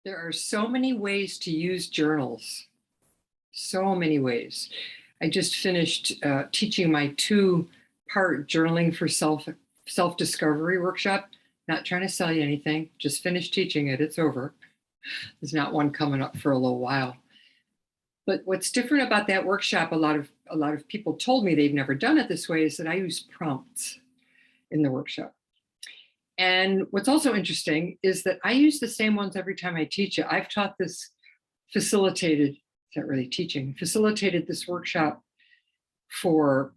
There are so many ways to use journals, so many ways. I just finished teaching my two-part journaling for self-discovery workshop. Not trying to sell you anything, just finished teaching it. It's over. There's not one coming up for a little while. But what's different about that workshop, a lot of people told me they've never done it this way, is that I use prompts in the workshop. And what's also interesting is that I use the same ones every time I teach it. I've taught this facilitated, it's not really teaching, facilitated this workshop for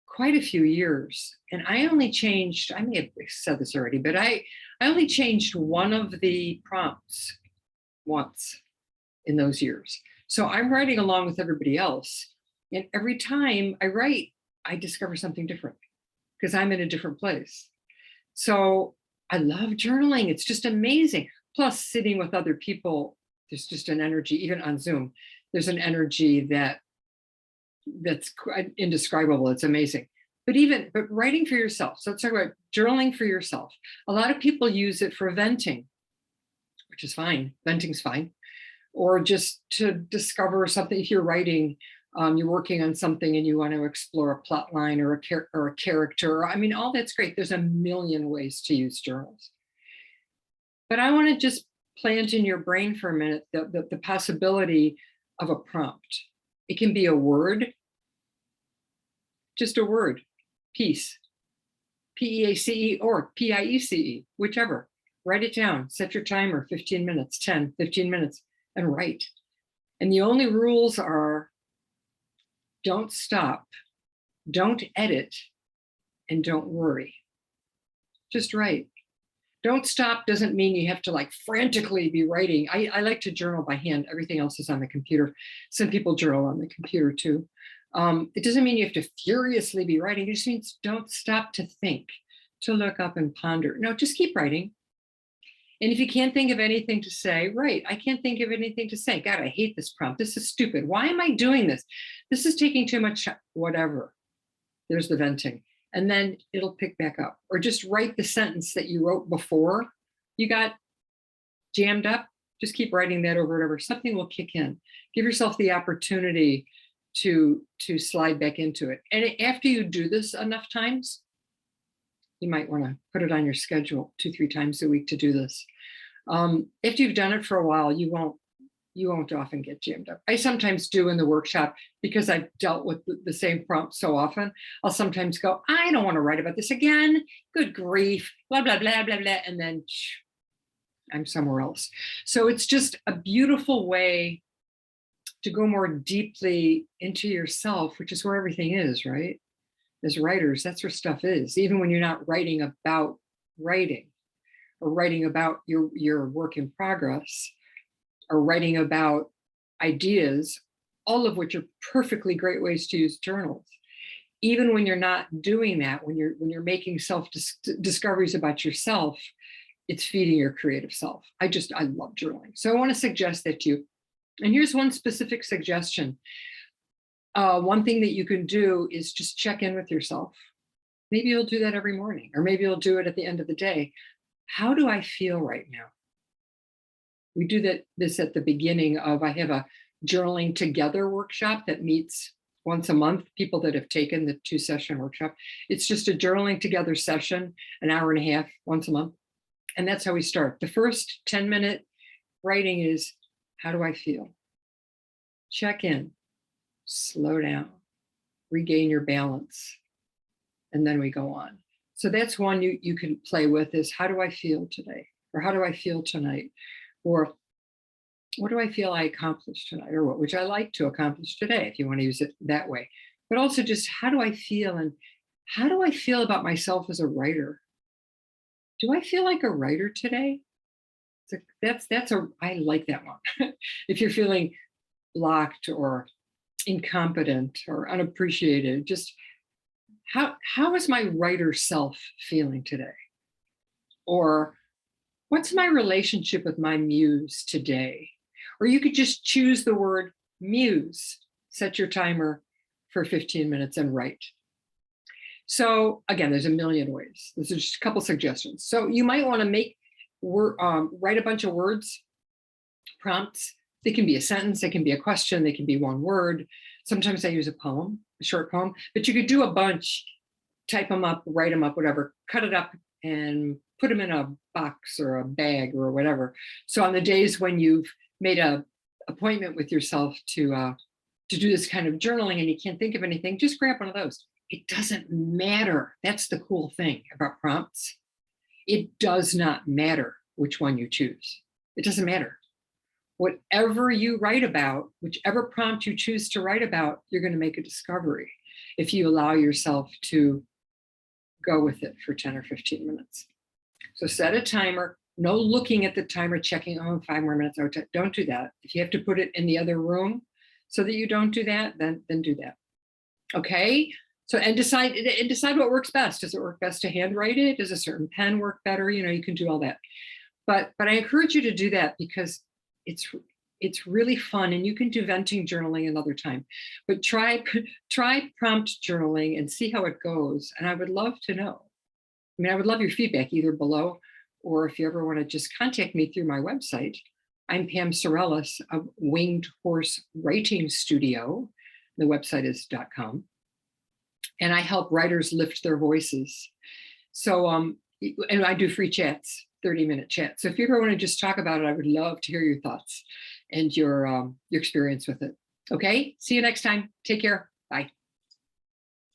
quite a few years. And I only changed, I may have said this already, but I only changed one of the prompts once in those years. So I'm writing along with everybody else. And every time I write, I discover something different because I'm in a different place. So I love journaling. It's just amazing. Plus, sitting with other people, there's just an energy, even on Zoom, there's an energy that's indescribable. It's amazing. But writing for yourself. So let's talk about journaling for yourself. A lot of people use it for venting, which is fine. Venting's fine. Or just to discover something. If you're writing, you're working on something and you want to explore a plot line or a character. I mean, all that's great. There's a million ways to use journals. But I want to just plant in your brain for a minute the possibility of a prompt. It can be a word, just a word, peace, P-E-A-C-E or P-I-E-C-E, whichever. Write it down, set your timer, 15 minutes, 10, 15 minutes, and write. And the only rules are don't stop, don't edit, and don't worry. Just write. Don't stop doesn't mean you have to like frantically be writing. I like to journal by hand. Everything else is on the computer. Some people journal on the computer too. It doesn't mean you have to furiously be writing. It just means don't stop to think, to look up and ponder. No, just keep writing. And if you can't think of anything to say, right, I can't think of anything to say. God, I hate this prompt. This is stupid. Why am I doing this? This is taking too much, whatever. There's the venting. And then it'll pick back up. Or just write the sentence that you wrote before you got jammed up. Just keep writing that over and over. Something will kick in. Give yourself the opportunity to slide back into it. And after you do this enough times, you might want to put it on your schedule 2-3 times a week to do this. After you've done it for a while, you won't often get jammed up. I sometimes do in the workshop because I've dealt with the same prompt so often. I'll sometimes go, I don't want to write about this again. Good grief, blah, blah, blah, blah, blah. And then I'm somewhere else. So it's just a beautiful way to go more deeply into yourself, which is where everything is, right? As writers, that's where stuff is. Even when you're not writing about writing or writing about your work in progress or writing about ideas, all of which are perfectly great ways to use journals. Even when you're not doing that, when you're making self-discoveries about yourself, it's feeding your creative self. I love journaling. So I want to suggest that you, and here's one specific suggestion. One thing that you can do is just check in with yourself. Maybe you'll do that every morning, or maybe you'll do it at the end of the day. How do I feel right now? We do this at the beginning of, I have a journaling together workshop that meets once a month, people that have taken the 2-session workshop. It's just a journaling together session, an hour and a half once a month. And that's how we start. The first 10-minute writing is, how do I feel? Check in. Slow down, regain your balance, and then we go on. So that's one you can play with is, how do I feel today? Or how do I feel tonight? Or what do I feel I accomplished tonight? Or what would I like to accomplish today, if you want to use it that way. But also just, how do I feel? And how do I feel about myself as a writer? Do I feel like a writer today? I like that one. If you're feeling blocked or incompetent or unappreciated, just how is my writer self feeling today? Or what's my relationship with my muse today? Or you could just choose the word muse, set your timer for 15 minutes and write. So again, there's a million ways. This is just a couple suggestions. So you might want to write a bunch of words prompts. They can be a sentence, they can be a question, they can be one word. Sometimes I use a poem, a short poem, but you could do a bunch, type them up, write them up, whatever, cut it up and put them in a box or a bag or whatever. So on the days when you've made a appointment with yourself to do this kind of journaling and you can't think of anything, just grab one of those. It doesn't matter. That's the cool thing about prompts. It does not matter which one you choose. It doesn't matter. Whatever you write about, whichever prompt you choose to write about, you're going to make a discovery if you allow yourself to go with it for 10 or 15 minutes. So set a timer, no looking at the timer, checking, oh, 5 more minutes. Don't do that. If you have to put it in the other room so that you don't do that, then do that. Okay? So, and decide what works best. Does it work best to handwrite it? Does a certain pen work better? You can do all that. But I encourage you to do that because it's really fun, and you can do venting journaling another time. But try prompt journaling and see how it goes. And I would love to know. I would love your feedback either below, or if you ever want to just contact me through my website. I'm Pam Sorellis of Winged Horse Writing Studio. The website is .com. And I help writers lift their voices. So, and I do free chats, 30-minute chats. So if you ever want to just talk about it, I would love to hear your thoughts and your experience with it. Okay, see you next time. Take care. Bye.